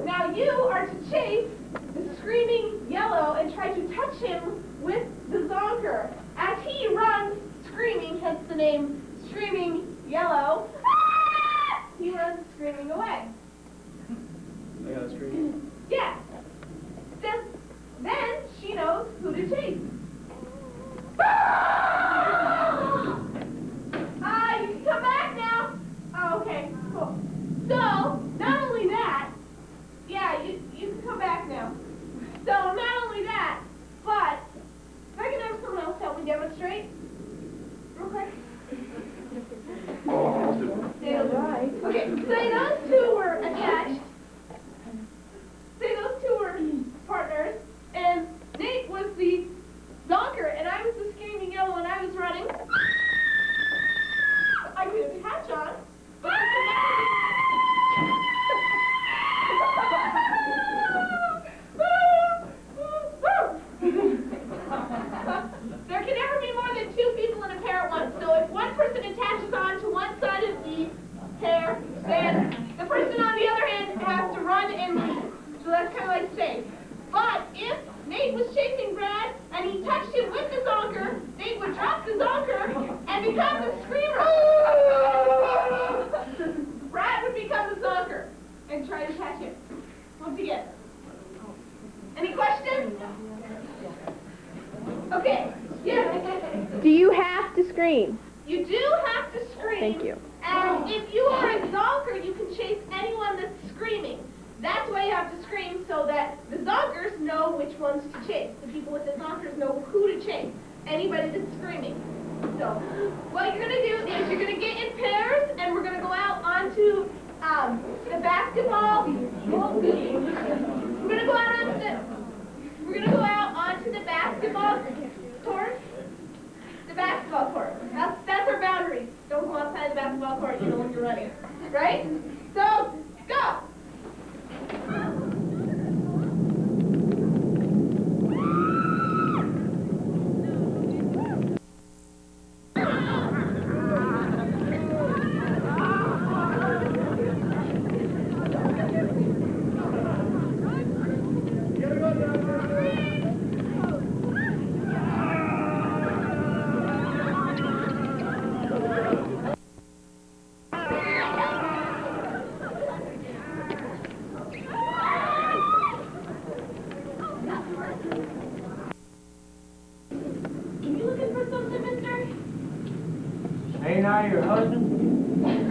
Now you are to chase the screaming yellow and try to touch him with the zonker. As he runs screaming, hence the name Screaming Yellow, he runs screaming away. I gotta scream. Yeah. Then she knows who to chase. You can come back now. Oh, okay, cool. So, not only that, yeah, you can come back now. So, not only that, but if I can have someone else help me demonstrate, real quick. Okay, say those two were attached. Say those two were partners, and Nate was the zonker, and I was the screaming yellow, and I was running. I could catch on, but there can never be more than two people in a pair at once. So if one person attaches on to one side of the pair, then the person on the other end has to run and leave. So that's kind of like safe. But if Nate was chasing Brad and he touched him with the zonker, Nate would drop the zonker and become the screamer. Brad would become the zonker and try to catch him. Once again. Any questions? Okay. Yeah. Do you have to scream? You do have to scream. Thank you. And if you are a zonker, you can chase anyone that's screaming. That's why you have to scream, so that the zonkers know which ones to chase. The people with the zonkers know who to chase. Anybody that's screaming. So, what you're going to do is you're going to get in pairs, and we're going to go out onto the basketball. We're going to go out onto the basketball court. The basketball court. That's our boundary. Don't go outside the basketball court, you know, when you're running. Right? So, go! Ain't I your husband?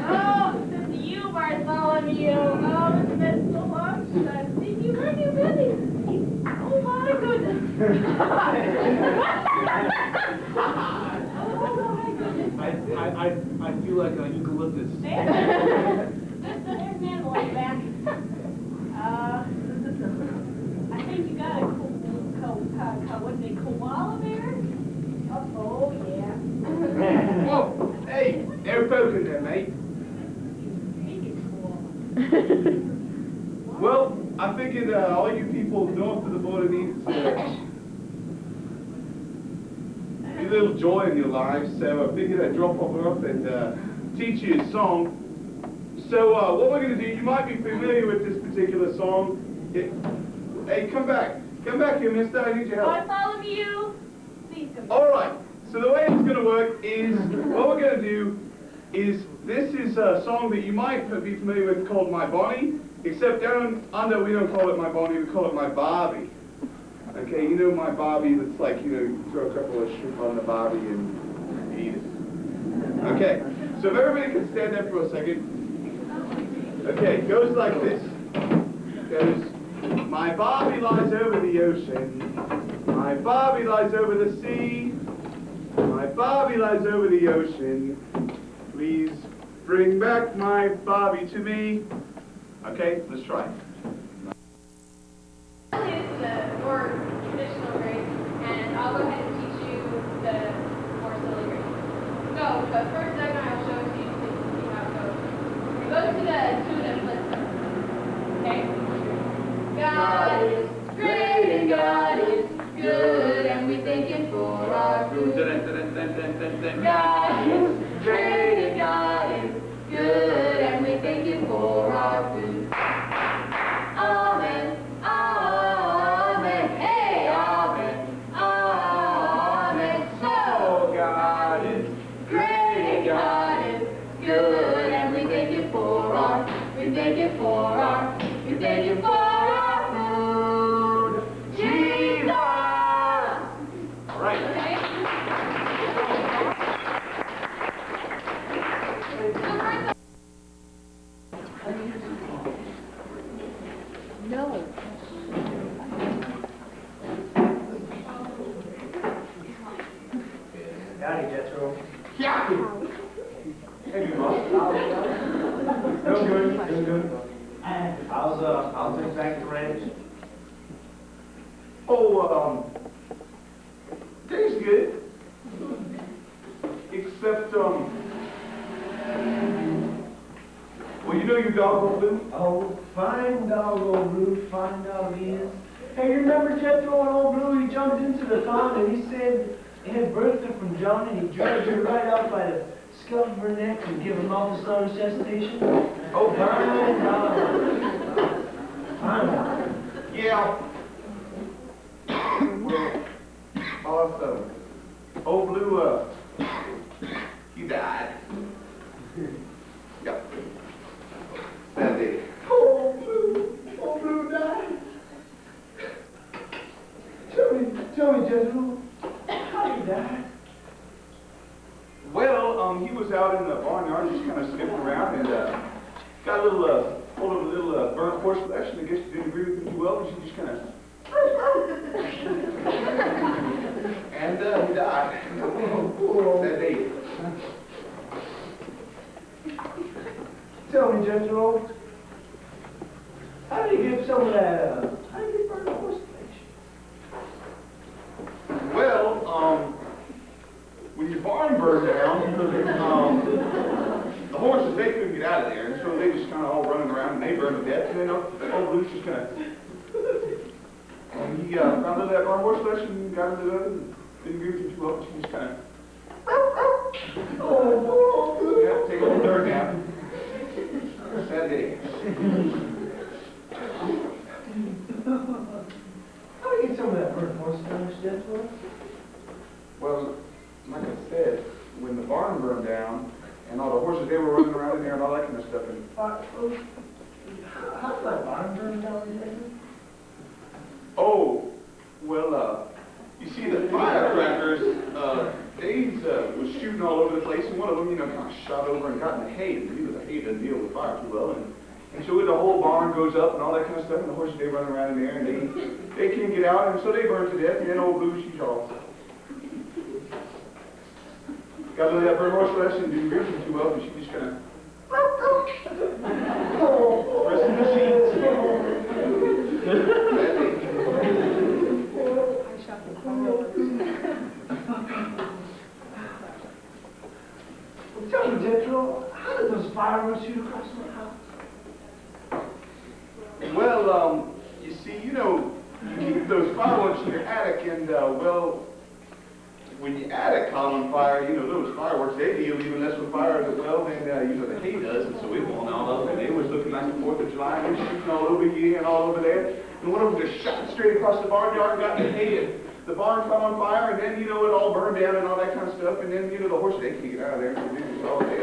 Oh, it's you, Bartholomew. Oh, it's been so long since I've seen you. Where have you been? Oh, my goodness. Oh, my goodness. I feel like an eucalyptus. There's an animal in the back. I think you got a what do they, koala bear? Oh, yeah. Whoa! Hey, they're poking there, mate. Well, I figured all you people north of the border need a little joy in your lives, so I figured I'd drop off and teach you a song. So what we're going to do, you might be familiar with this particular song. Hey, come back here, mister, I need your help. Bartholomew, please come. All right, so the way it's going to work is, what we're going to do is, this is a song that you might be familiar with called My Bonnie, except down under we don't call it My Bonnie, we call it My Barbie. Okay, you know My Barbie that's like, you know, you throw a couple of shrimp on the Barbie and eat it. Okay, so if everybody can stand up for a second. Okay, it goes like this. It goes, my Barbie lies over the ocean. My Barbie lies over the sea. My Barbie lies over the ocean. Please bring back my Barbie to me. Okay, let's try. God is great and God is good, and we thank you for our food. Amen, amen, hey, amen, amen. So God is great and God is good, and we thank you for our, we thank you for our, we thank you for our food. Jesus! All right. Okay. No. Howdy, Jethro. Yeah. Hey, Boss. Doing good, doing good. How's things back at the ranch? Oh, tastes good. Except, well, you know your dog, Old Blue? Oh, fine dog, old Blue, fine dog he is. Hey, you remember Jethro and old Blue? He jumped into the pond and he said he had birthed her from John and he dragged her right out by the scalp of her neck and gave her multi-star resuscitation. Oh, Fine dog. Fine dog. Yeah. Well, boss, Old Blue, he died. Yep. That day. Old Blue died. Tell me, Jethro, how he died? Well, he was out in the barnyard just kind of sniffing around and got a little, hold of a little burnt horse flesh, and I guess she didn't agree with him too well, and she just kind of... and he died that day. Tell me, Jethro, how did he get some of that, how did he burn the horse flesh? Well, when your barn burned down, the horses, they couldn't get out of there, and so they just kind of all running around, and they burned to death, and then Old Blue's just kind of... he found out that burnt horse flesh and got into it, and didn't agree with him too well, but she just kind of... yeah, take a little dirt down. Sad day. How did he get some of that burnt horse flesh, Jethro? Well, like I said, when the barn burned down, and all the horses, they were running around in there and all that kind of stuff, and... How's that barn burn down, Jethro? Oh, well, you see the firecrackers, Dave was shooting all over the place, and one of them, kind of shot over and got in the hay, and the hay doesn't deal with fire too well, and so the whole barn goes up and all that kind of stuff, and the horses, they run around in there, and they can't get out, and so they burn to death, and then Old Blue, she's all... got a little of that burnt horse flesh and didn't agree with him too well, and she just kind of... rest in the sheets. Well, tell me, Jethro, how did those fireworks shoot across my house? Well, you see, you keep those fireworks in your attic, and, well, when your attic caught on fire, those fireworks, they deal even less with fire as well than, the hay does, and so it went all up, and it was looking like the 4th of July, and it was shooting all over here and all over there, and one of them just shot straight across the barnyard and got in the hay, and the barn caught on fire, and then, it all burned down and all that kind of stuff, and then, the horses, they can't get out of there, and they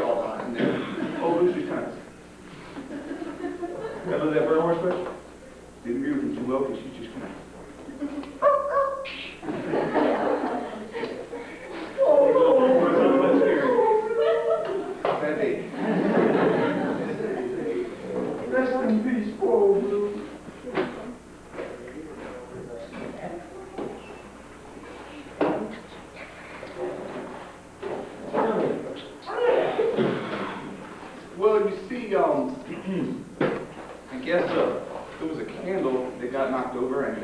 all died, and then, Old Lucy kind of... got a little of that burnt horse flesh? Didn't agree with him too well, because she's just kind of... Rest in peace, poor Old Blue. Well, you see, I guess there was a candle that got knocked over and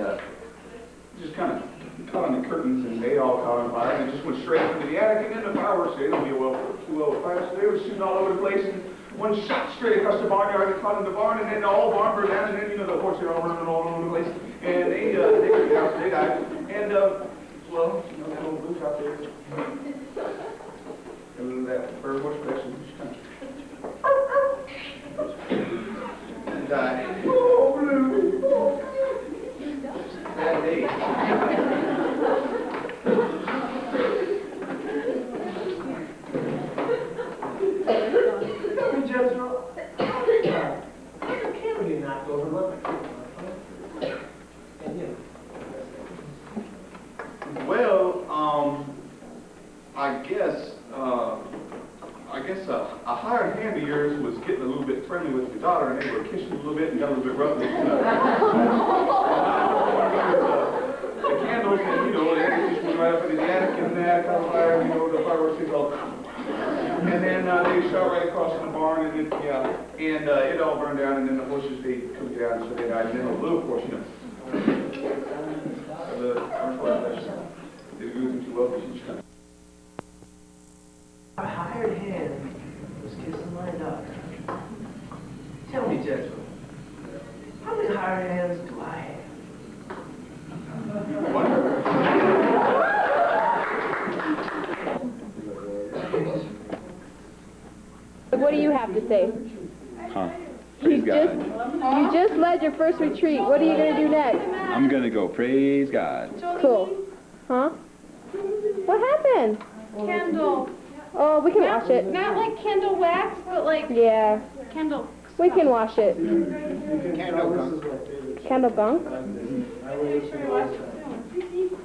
just kind of caught on the curtains, and they all caught on fire, and it just went straight into the attic, and then the fireworks, they don't get too well with fire, so they were shooting all over the place, and one shot straight across the barnyard and caught in the barn, and then the whole barn burned down, and then, the horses are all running all over the place, and they couldn't get out, so they died, and, well, that old Blue's out there. for more protection. Die. Oh, Blue. Bad day. Tell me, Jethro, how the camera get knocked over? Look. And you. Well, I guess a hired hand of yours was getting a little bit friendly with your daughter, and they were kissing a little bit and got a little bit rough. The candles, and they just went right up into the attic, and that kind of fire, the fireworks things all. And then they shot right across in the barn, and it all burned down, and then the horses, they cooked it out, and so they died. And then the little portion, the they were doing too well, but she just kind of. A hired hand was kissing my daughter. Tell me, Jethro, how many hired hands do I have? What do you have to say? Huh. Praise God. You just led your first retreat. What are you going to do next? I'm going to go praise God. Cool. Huh? What happened? Candle. Oh, we can wash it. Not like candle wax, but like Yeah, candle. we can wash it. Candle gunk?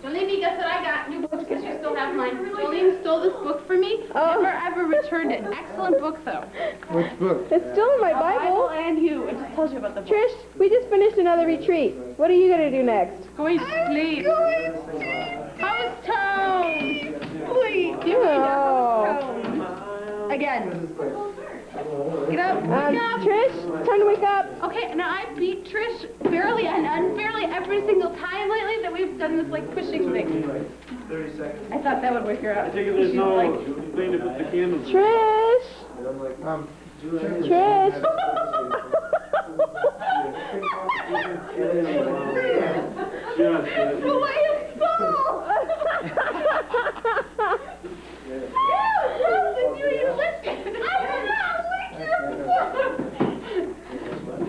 Jolene, guess what I got? New books because you still have mine. Jolene stole this book from me. Oh. Never ever returned it. Excellent book though. Which book? It's still in my Bible. And you. It just tells you about the book. Trish, we just finished another retreat. What are you going to do next? Going to sleep. House tones. Please. Give me Oh. house tones. Again. Get up. Trish, time to wake up. Okay, now I beat Trish fairly and unfairly every single time lately that we've done this like pushing thing. 30 seconds. I thought that would work her out. There's no thing to put the candles. Trish! Trish! The way you fall!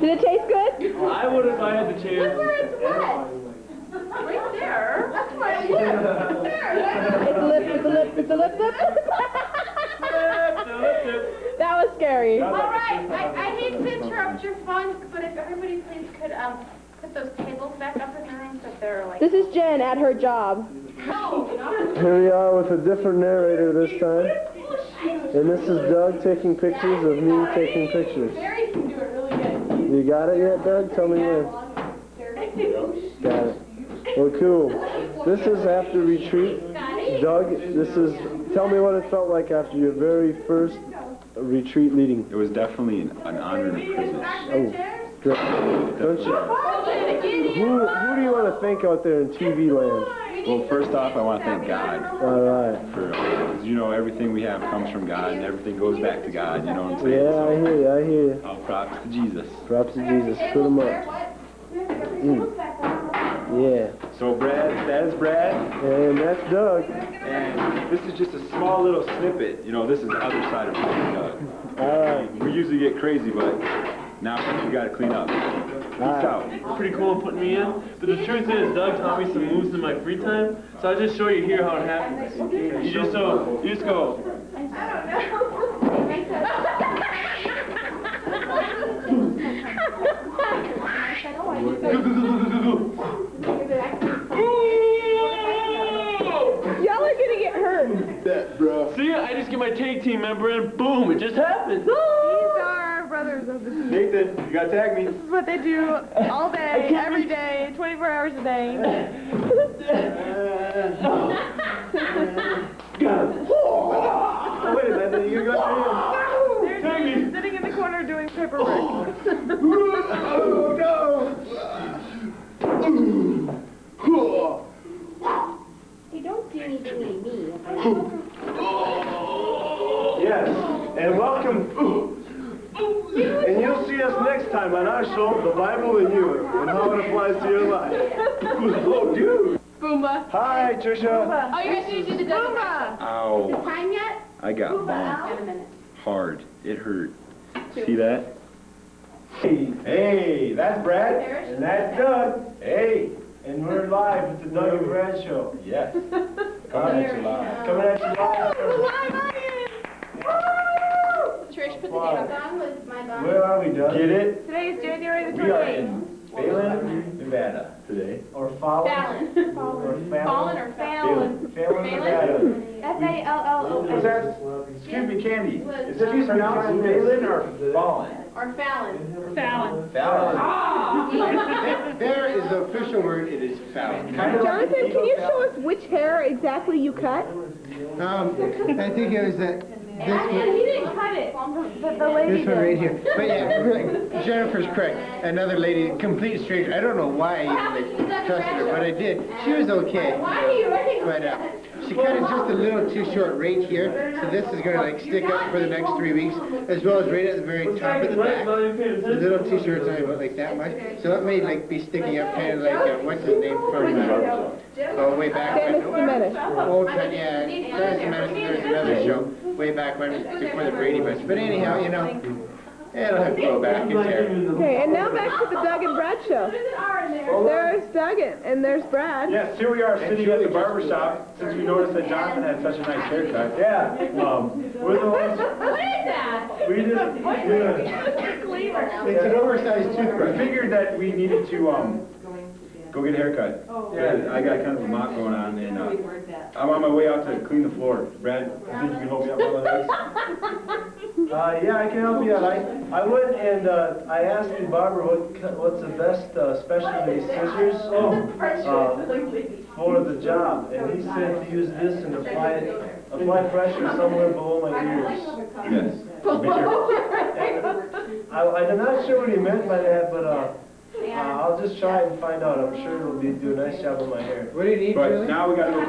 Did it taste good? I would if I had the chance. Right there. That's right. There. It's a lip, it's a lip, it's a lip, lip. That was scary. All right. I hate to interrupt your fun, but if everybody please could put those tables back up in the room so they're like. This is Jen at her job. No. Here we are with a different narrator this time. And this is Doug taking pictures of me taking pictures. Barry can do it really good. You got it yet, Doug? Tell me when. Got it. Well, cool. This is after retreat. Doug, tell me what it felt like after your very first retreat leading. It was definitely an honor and a privilege. Oh, great. Don't you? Who do you want to thank out there in TV land? Well, first off, I want to thank God All right. for, because everything we have comes from God, and everything goes back to God, you know what I'm saying? Yeah, I hear you, I hear you. All props to Jesus. Props to Jesus. Put him up. Yeah. So Brad, that is Brad, And that's Doug. and this is just a small little snippet. This is the other side of Doug. All right. We usually get crazy, but now we got to clean up. Peace out. Pretty cool putting me in. But the truth is, Doug taught me some moves in my free time. So I'll just show you here how it happens. You just go. Y'all are gonna get hurt. That, bro. See, I just get my tag team member and boom, it just happens. These are brothers of the team. Nathan, you got to tag me. This is what they do all day, every day, 24 hours a day. Wait a minute, you got your hand. They're sitting in the corner doing paperwork. Oh, no. Hey, don't do anything to me. Yes, and welcome. And you'll see us next time on our show, The Bible and You, and how it applies to your life. Oh, dude. Boomba. Hi, Trisha. Oh, you're going to do the Boomba. Ow. Time yet? I got bonked hard. It hurt. See that? Hey, that's Brad, and that's Doug. Hey, and we're live with the Doug and Brad Show. Yes. Coming at you live. Coming at you live. Trish, put the Wow. date on. Was my bond. Where are we, Doug? Get it? Today is January the We are 28th. in Phelan, Nevada today. Or Fallon? Fallon. Or Fallon or Fallon? Fallon, Nevada. F-A-L-L-O-N. What's that? Excuse me, Candy. Is it Excuse me, pronounced Candy. Phelan or Fallon? Or Fallon. Fallon. Fallon. There is the official word, it is Fallon. Jonathan, can you show us which hair exactly you cut? I think it was that, Actually, he didn't cut it. The lady this one right did. here. But yeah, Jennifer's correct. Another lady, complete stranger. I don't know why I even trusted her, but I did. She was okay. Why do you recognize But that? she cut it just a little too short right here, so this is gonna like stick up for the next 3 weeks, as well as right at the very top of the back. A little too short, it's only about like that much. So it may like be sticking up kind of like, what's his name from, way back when. Dennis the Menace. Old time, yeah, Dennis the Menace, there's another show, way back when, before the Brady Bunch. But anyhow, you know, it'll have to go back in there. Okay, and now back to the Doug and Brad show. There's Doug and there's Brad. Yes, here we are sitting at the barber shop since we noticed that Jonathan had such a nice haircut. Yeah, we're the ones, What is that? we just, It's an oversized We toothbrush. figured that we needed to go get a haircut. Yeah. I got kind of a mop going on, and I'm on my way out to clean the floor. Brad, you think you can help me out with one of those? yeah, I can help you out. I went and, I asked the barber what's the best, specialty scissors, for the job. And he said to use this and apply pressure somewhere below my ears. Yes. I'm not sure what he meant by that, but, I'll just try and find out. I'm sure it'll do a nice job on my hair. What do you need, But Julie? now we gotta go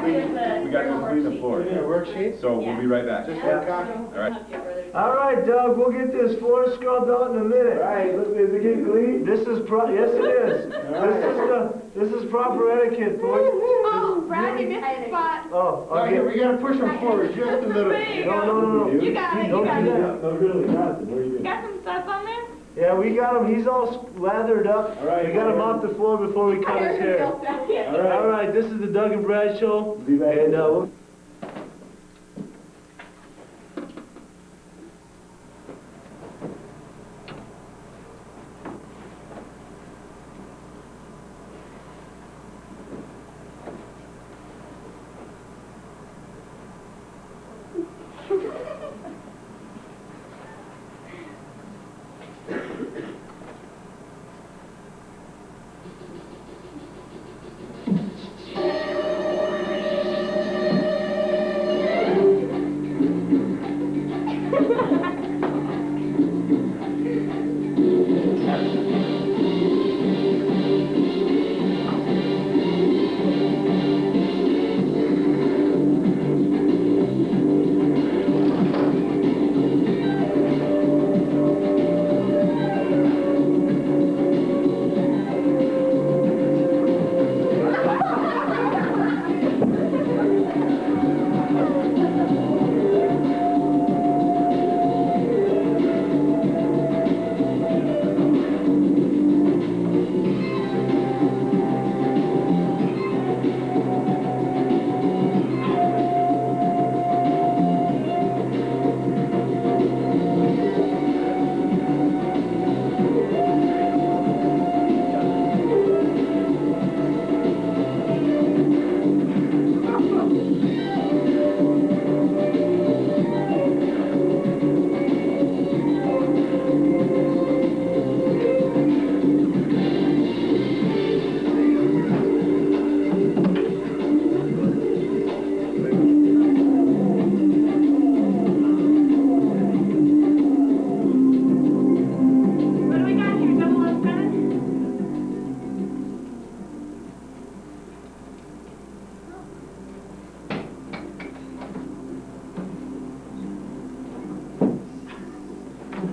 clean the floor. You need a worksheet? So we'll be right back. Just one copy? All right. All right, Doug, we'll get this floor scrubbed out in a minute. Right, look, is it getting clean? Yes, it is. This is proper etiquette, boy. Oh, Brad, you missed the spot. Oh, Oh, yeah, we gotta push them forward just a little. No. You got it, you Don't got do it. that. No, really, Jonathan, what are you doing? Got some stuff on there? Yeah, we got him. He's all lathered up. All right. We got him off the floor before we cut his hair. All right, this is the Doug and Brad Show. Be back. And, we'll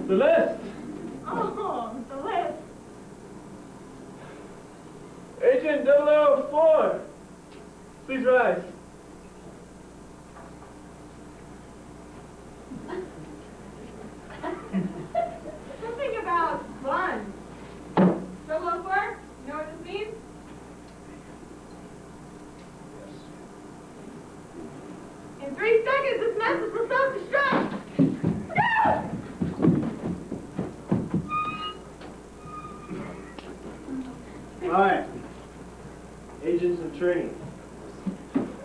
The list. Oh, the list. Agent 004. Please rise. message for self-destruct. Alright. Agents in training.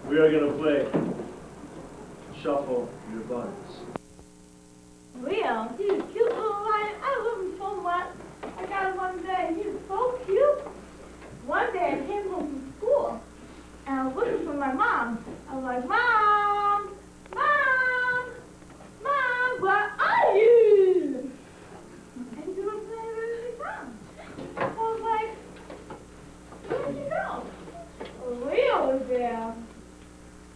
We are gonna play Shuffle Your Buttons. Leo, he's a cute little lion. I love him so much. I got him one day, and he was so cute. One day I came home from school, and I was looking for my mom. I was like, Mom! Mom! Mom, where are you? And she was saying, where did she come? I was like, where did she go? Leo was there.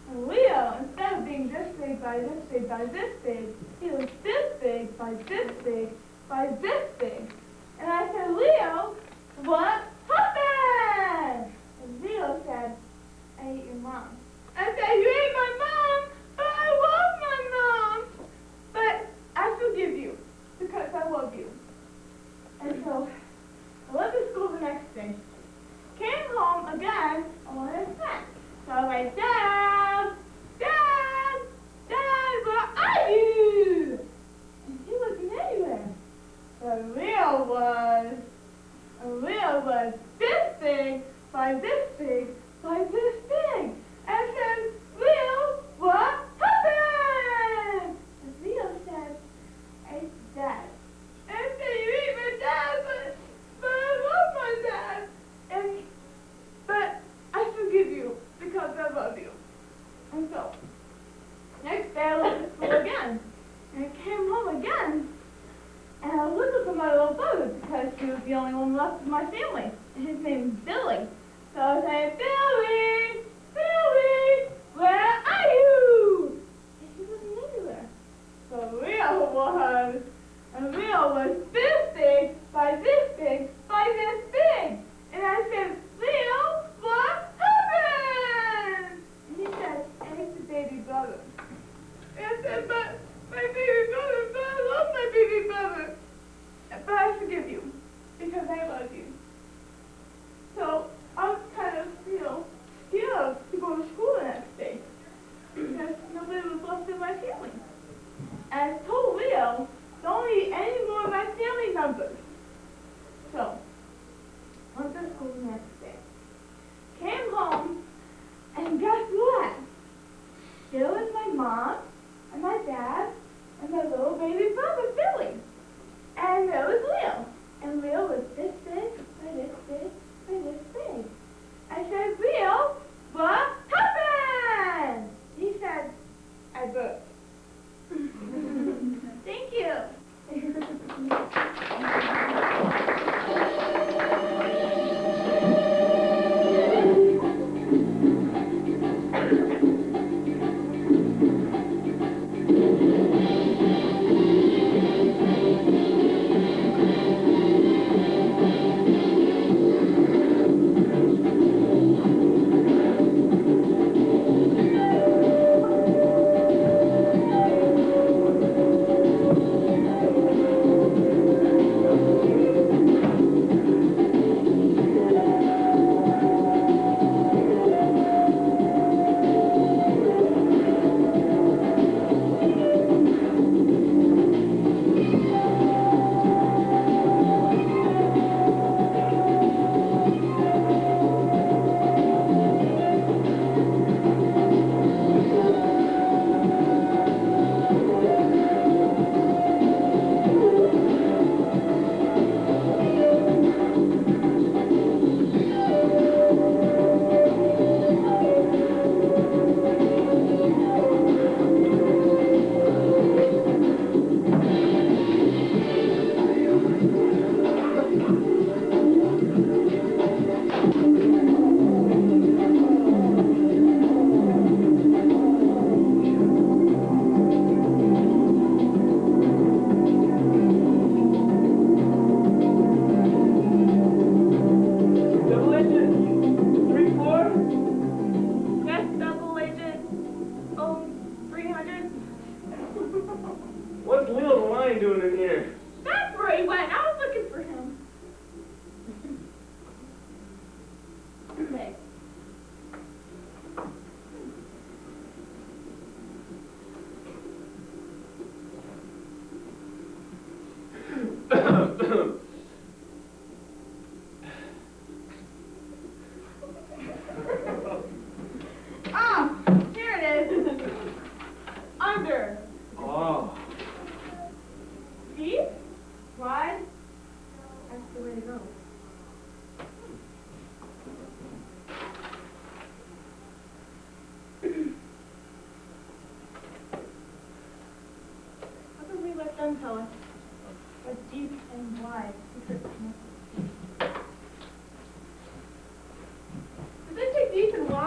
And Leo, instead of being this big by this big by this big, he was this big by this big by this big. And I said, Leo, what happened? And Leo said, I ate your mom. I said, you ate my mom, but I love my mom. But I forgive you because I love you. And so I went to school the next day. Came home again, I wanted a snack. So I went, Dad, Dad, Dad, where are you? And he wasn't anywhere. But Leo was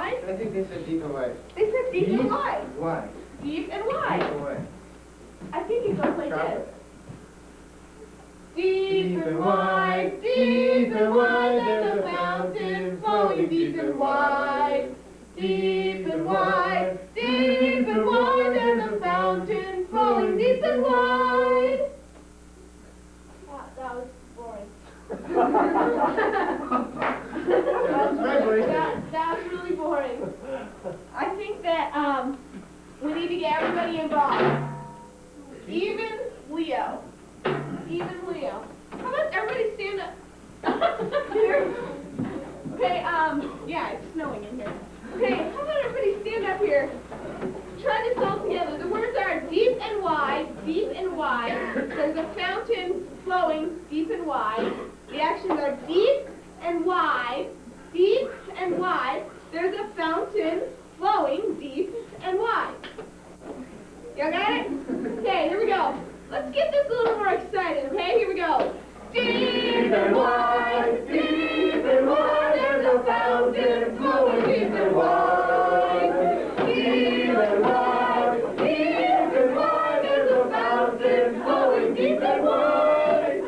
wide? I think they said deep and wide. They said deep and wide. Why? Deep and Deep wide. and wide. I think it goes like Try this. it. Deep and wide, there's a fountain flowing deep and wide. Deep and wide, there's a fountain flowing deep and wide. That was boring. That was really boring. I think that we need to get everybody involved. Even Leo. Even Leo. How about everybody stand up here? Okay, yeah, it's snowing in here. Okay, how about everybody stand up here? Try this all together. The words are deep and wide, deep and wide. There's a fountain flowing deep and wide. The actions are deep and wide, deep and wide. There's a fountain flowing deep and wide. Y'all got it? Okay, here we go. Let's get this a little more excited, okay? Here we go. Deep and wide, there's a fountain flowing deep and wide. Deep and wide, there's a fountain flowing deep and wide.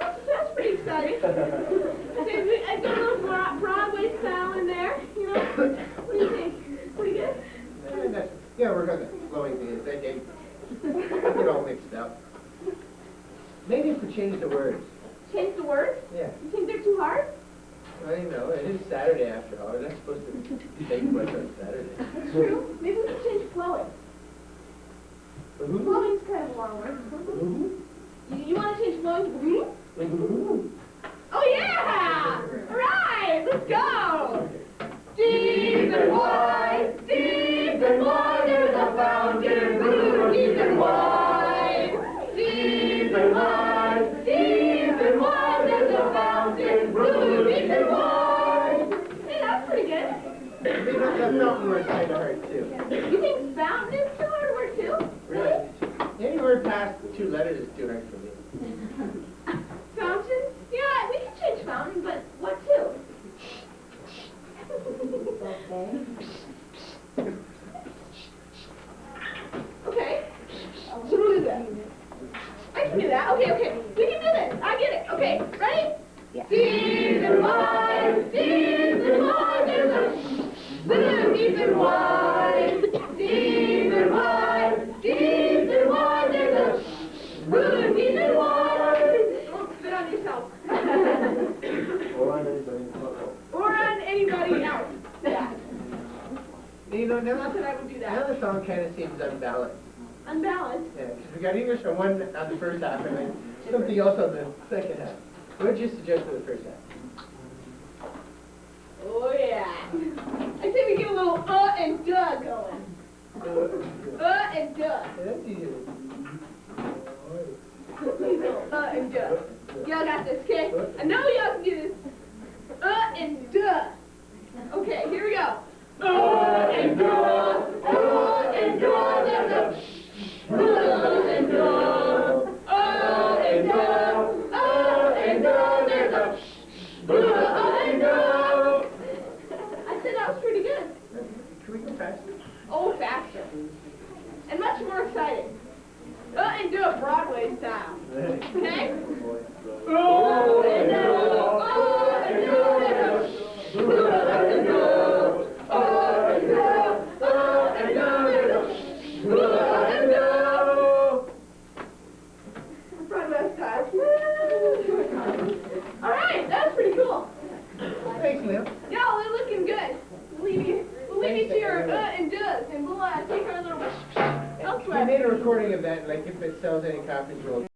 That's pretty exciting. I got a little Broadway style in there, you know? What do you think? Pretty good? Yeah, we're gonna flowing things. They get all mixed up. Maybe if we change the words. Change the words? Yeah. You think they're too hard? I know, it is Saturday after all. We're not supposed to take much on Saturday. True. Maybe we can change flowing. Flowing's kind of a long word. You want to change flowing to Oh yeah! Alright, let's go! Deep and wide, there's a fountain blue, deep and wide. Deep and wide, there's a fountain blue, deep and wide. Hey, that's pretty good. Maybe that fountain word kind of hard too. You think fountain is too hard a word too? Really? Any word past 2 letters is too hard for me. Fountain? Yeah, we can change fountain, but what to? Okay. So we'll do that. I can do that. Okay. We can do this. I get it. Okay. Ready? Yeah. Deep and wide, there's a deep and wide, deep and wide, there's a deep and wide. Don't spit on yourself. Or on anybody else. Yeah. You know, now Not that I would do now that. the song kind of seems unbalanced. Unbalanced. Yeah, 'cause we got English on the first half and then something else on the second half. What would you suggest for the first half? Oh yeah. I say we get a little and duh going. And duh. Yeah, that's easy. And duh. Y'all got this, okay? I know y'all can do this. And duh. Okay, here we go. And duh, there's a and duh, and duh, there's a and duh. I said that was pretty good. Can we go faster? Oh, faster. And much more exciting. And do a Broadway style. Okay? Broadway style. All right, that's pretty cool. Thanks, Leo. Y'all, we're looking good. We'll leave you to your and does, and we'll take our little We elsewhere. made a recording of that, like if it sells any copies, we'll